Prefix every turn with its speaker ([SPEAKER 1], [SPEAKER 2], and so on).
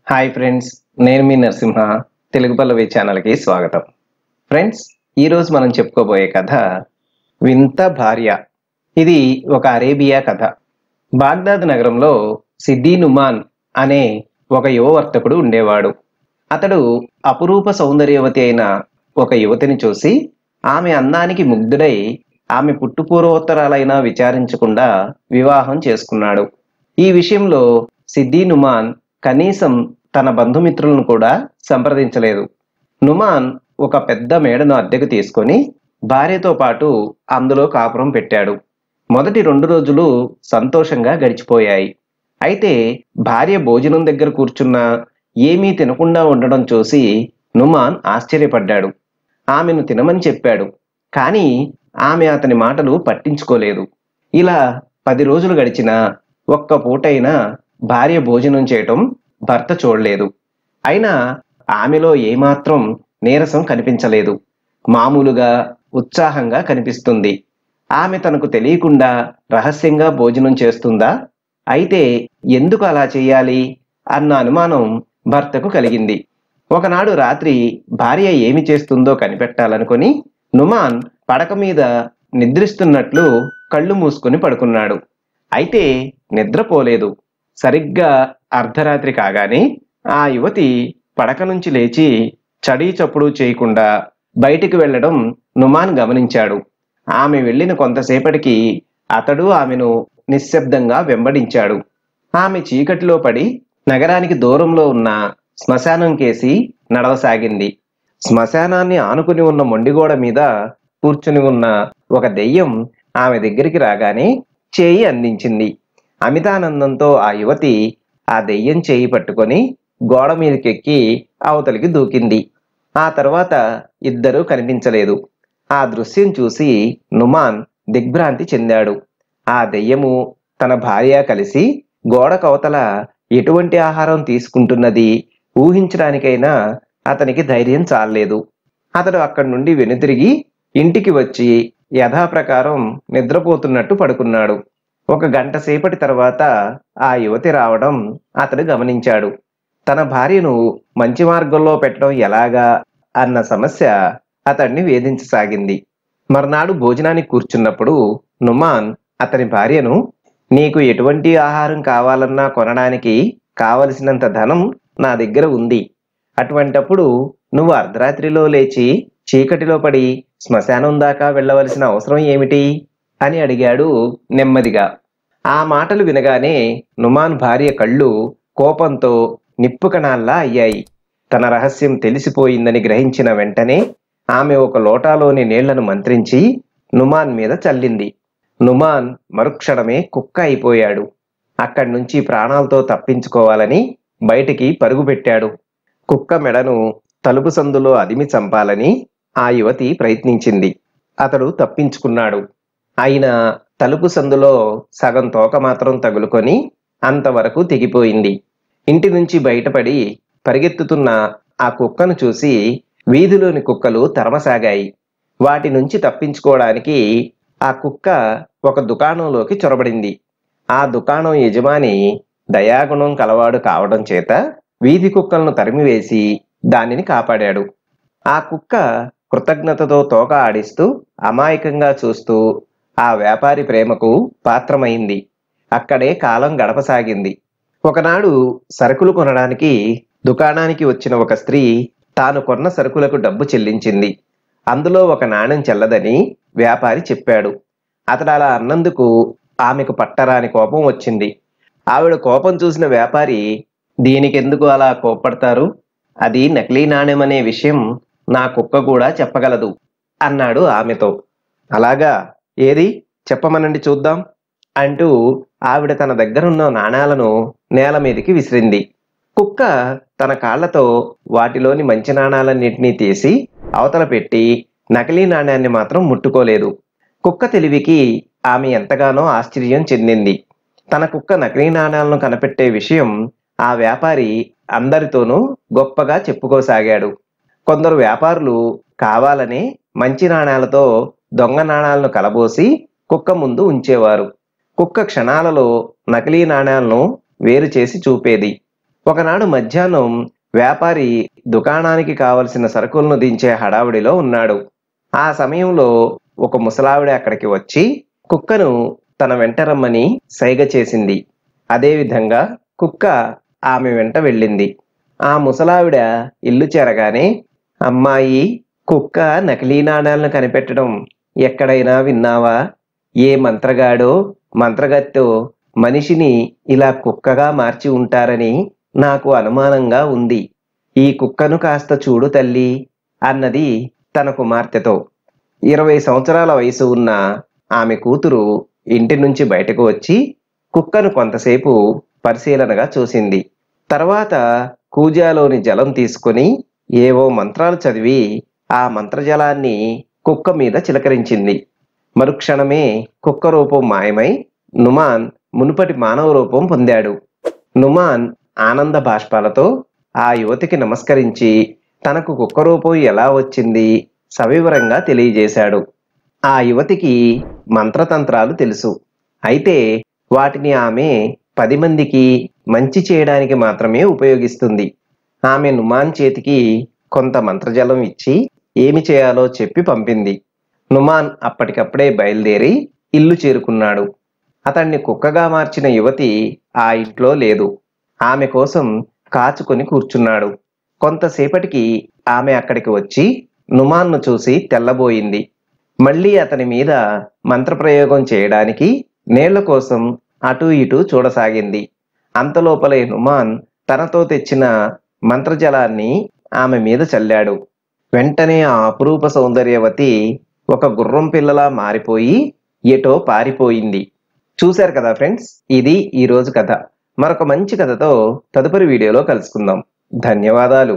[SPEAKER 1] Hi friends, నేను మీ నరసింహ. తెలుగు పల్లవి ఛానల్కి స్వాగతం. ఫ్రెండ్స్, ఈరోజు మనం చెప్పుకోబోయే కథ వింత భార్య. ఇది ఒక అరేబియా కథ. బాగ్దాద్ నగరంలో సిద్ది నుమాన్ అనే ఒక యువ వర్తకుడు ఉండేవాడు. అతడు అపురూప సౌందర్యవతి అయిన ఒక యువతిని చూసి ఆమె అందానికి ముగ్ధుడై ఆమె పుట్టుపూర్వోత్తరాలైనా విచారించకుండా వివాహం చేసుకున్నాడు. ఈ విషయంలో సిద్ది నుమాన్ కనీసం తన బంధుమిత్రులను కూడా సంప్రదించలేదు. నుమాన్ ఒక పెద్ద మేడను అద్దెకు తీసుకొని భార్యతో పాటు అందులో కాపురం పెట్టాడు. మొదటి 2 రోజులు సంతోషంగా గడిచిపోయాయి. అయితే భార్య భోజనం దగ్గర కూర్చున్నా ఏమీ తినకుండా ఉండడం చూసి నుమాన్ ఆశ్చర్యపడ్డాడు. ఆమెను తినమని చెప్పాడు, కానీ ఆమె అతని మాటలు పట్టించుకోలేదు. ఇలా 10 రోజులు గడిచినా ఒక్క పూటైనా భార్య భోజనం చేయటం భర్త చూడలేదు. అయినా ఆమెలో ఏమాత్రం నీరసం కనిపించలేదు. మామూలుగా ఉత్సాహంగా కనిపిస్తుంది. ఆమె తనకు తెలియకుండా రహస్యంగా భోజనం చేస్తుందా? అయితే ఎందుకు అలా చేయాలి అన్న అనుమానం భర్తకు కలిగింది. ఒకనాడు రాత్రి భార్య ఏమి చేస్తుందో కనిపెట్టాలనుకొని నుమాన్ పడక మీద నిద్రిస్తున్నట్లు కళ్ళు మూసుకొని పడుకున్నాడు. అయితే నిద్రపోలేదు. సరిగ్గా అర్ధరాత్రి కాగానే ఆ యువతి పడక నుంచి లేచి చడీ చప్పుడు చేయకుండా బయటికి వెళ్ళడం నుమాన్ గమనించాడు. ఆమె వెళ్ళిన కొంతసేపటికి అతడు ఆమెను నిశ్శబ్దంగా వెంబడించాడు. ఆమె చీకటిలో పడి నగరానికి దూరంలో ఉన్న శ్మశానం కేసి నడవసాగింది. శ్మశానాన్ని ఆనుకుని ఉన్న మొండిగోడ మీద కూర్చుని ఉన్న ఒక దెయ్యం ఆమె దగ్గరికి రాగానే చేయి అందించింది. అమితానందంతో ఆ యువతి ఆ దెయ్యం చేయి పట్టుకొని గోడ మీదకెక్కి అవతలికి దూకింది. ఆ తర్వాత ఇద్దరూ కనిపించలేదు. ఆ దృశ్యం చూసి నుమాన్ దిగ్భ్రాంతి చెందాడు. ఆ దెయ్యము తన భార్య కలిసి గోడ కవతల ఎటువంటి ఆహారం తీసుకుంటున్నది ఊహించడానికైనా అతనికి ధైర్యం చాలలేదు. అతడు అక్కడి నుండి వెనుతిరిగి ఇంటికి వచ్చి యథాప్రకారం నిద్రపోతున్నట్టు పడుకున్నాడు. 1 గంట సేపటి తర్వాత ఆ యువతి రావడం అతడు గమనించాడు. తన భార్యను మంచి మార్గంలో పెట్టడం ఎలాగా అన్న సమస్య అతడిని వేధించసాగింది. మర్నాడు భోజనానికి కూర్చున్నప్పుడు నుమాన్ అతని భార్యను, నీకు ఎటువంటి ఆహారం కావాలన్నా కొనడానికి కావలసినంత ధనం నా దగ్గర ఉంది. అటువంటప్పుడు నువ్వు అర్ధరాత్రిలో లేచి చీకటిలో పడి శ్మశానం దాకా వెళ్ళవలసిన అవసరం ఏమిటి అని అడిగాడు నెమ్మదిగా. ఆ మాటలు వినగానే నుమాన్ భార్య కళ్ళు కోపంతో నిప్పు కణాల్లా అయ్యాయి. తన రహస్యం తెలిసిపోయిందని గ్రహించిన వెంటనే ఆమె ఒక లోటాలోని నీళ్లను మంత్రించి నుమాన్ మీద చల్లింది. నుమాన్ మరుక్షణమే కుక్క అయిపోయాడు. అక్కడి నుంచి ప్రాణాలతో తప్పించుకోవాలని బయటికి పరుగుపెట్టాడు. కుక్క మెడను తలుపు సందులో అదిమి చంపాలని ఆ యువతి ప్రయత్నించింది. అతడు తప్పించుకున్నాడు. అయినా తలుపు సందులో సగం తోక మాత్రం తగులుకొని అంతవరకు తెగిపోయింది. ఇంటి నుంచి బయటపడి పరిగెత్తుతున్న ఆ కుక్కను చూసి వీధిలోని కుక్కలు తరమసాగాయి. వాటి నుంచి తప్పించుకోవడానికి ఆ కుక్క ఒక దుకాణంలోకి చొరబడింది. ఆ దుకాణం యజమాని దయాగుణం కలవాడు కావడం చేత వీధి కుక్కలను తరిమివేసి దానిని కాపాడాడు. ఆ కుక్క కృతజ్ఞతతో తోక ఆడిస్తూ అమాయకంగా చూస్తూ ఆ వ్యాపారి ప్రేమకు పాత్రమైంది. అక్కడే కాలం గడపసాగింది. ఒకనాడు సరుకులు కొనడానికి దుకాణానికి వచ్చిన ఒక స్త్రీ తాను కొన్న సరుకులకు డబ్బు చెల్లించింది. అందులో ఒక నాణెం చెల్లదని వ్యాపారి చెప్పాడు. అతడు అలా అన్నందుకు ఆమెకు పట్టరాని కోపం వచ్చింది. ఆవిడ కోపం చూసిన వ్యాపారి, దీనికెందుకు అలా కోప్పడతారు? అది నకిలీ నాణెమనే విషయం నా కుక్క కూడా చెప్పగలదు అన్నాడు ఆమెతో. అలాగా, ఏది చెప్పమనండి చూద్దాం అంటూ ఆవిడ తన దగ్గరున్న నాణాలను నేల మీదకి విసిరింది. కుక్క తన కాళ్లతో వాటిలోని మంచి నాణాలన్నింటినీ తీసి అవతల పెట్టి నకిలీ నాణ్యాన్ని మాత్రం ముట్టుకోలేదు. కుక్క తెలివికి ఆమె ఎంతగానో ఆశ్చర్యం చెందింది. తన కుక్క నకిలీ నాణాలను కనిపెట్టే విషయం ఆ వ్యాపారి అందరితోనూ గొప్పగా చెప్పుకోసాగాడు. కొందరు వ్యాపారులు కావాలనే మంచి నాణాలతో దొంగ నాణాలను కలబోసి కుక్క ముందు ఉంచేవారు. కుక్క క్షణాలలో నకిలీ నాణాలను వేరు చేసి చూపేది. ఒకనాడు మధ్యాహ్నం వ్యాపారి దుకాణానికి కావలసిన సరుకులను దించే హడావుడిలో ఉన్నాడు. ఆ సమయంలో ఒక ముసలావిడ అక్కడికి వచ్చి కుక్కను తన వెంట రమ్మని సైగ చేసింది. అదేవిధంగా కుక్క ఆమె వెంట వెళ్ళింది. ఆ ముసలావిడ ఇల్లు చేరగానే, అమ్మాయి, కుక్క నకిలీ నాణాలను కనిపెట్టడం ఎక్కడైనా విన్నావా? ఏ మంత్రగాడో మంత్రగత్తెో మనిషిని ఇలా కుక్కగా మార్చి ఉంటారని నాకు అనుమానంగా ఉంది. ఈ కుక్కను కాస్త చూడు తల్లి అన్నది తన కుమార్తెతో. 20 సంవత్సరాల వయసు ఉన్న ఆమె కూతురు ఇంటి నుంచి బయటకు వచ్చి కుక్కను కొంతసేపు పరిశీలనగా చూసింది. తర్వాత కూజాలోని జలం తీసుకొని ఏవో మంత్రాలు చదివి ఆ మంత్రజలాన్ని కుక్క మీద చిలకరించింది. మరుక్షణమే కుక్క రూపం మాయమై నుమాన్ మునుపటి మానవ రూపం పొందాడు. నుమాన్ ఆనంద బాష్పాలతో ఆ యువతికి నమస్కరించి తనకు కుక్క రూపం ఎలా వచ్చింది సవివరంగా తెలియజేశాడు. ఆ యువతికి మంత్రతంత్రాలు తెలుసు. అయితే వాటిని ఆమె 10 మందికి మంచి చేయడానికి మాత్రమే ఉపయోగిస్తుంది. ఆమె నుమాన్ చేతికి కొంత మంత్రజలం ఇచ్చి ఏమి చేయాలో చెప్పి పంపింది. నుమాన్ అప్పటికప్పుడే బయలుదేరి ఇల్లు చేరుకున్నాడు. అతన్ని కుక్కగా మార్చిన యువతి ఆ ఇంట్లో లేదు. ఆమె కోసం కాచుకొని కూర్చున్నాడు. కొంతసేపటికి ఆమె అక్కడికి వచ్చి నుమాన్ను చూసి తెల్లబోయింది. మళ్ళీ అతని మీద మంత్రప్రయోగం చేయడానికి నీళ్ల కోసం అటూ ఇటూ చూడసాగింది. అంతలోపలే నుమాన్ తనతో తెచ్చిన మంత్రజలాన్ని ఆమె మీద చల్లాడు. వెంటనే ఆ అపురూప సౌందర్యవతి ఒక గుర్రం పిల్లలా మారిపోయి ఎటో పారిపోయింది. చూశారు కదా ఫ్రెండ్స్, ఇది ఈరోజు కథ. మరొక మంచి కథతో తదుపరి వీడియోలో కలుసుకుందాం. ధన్యవాదాలు.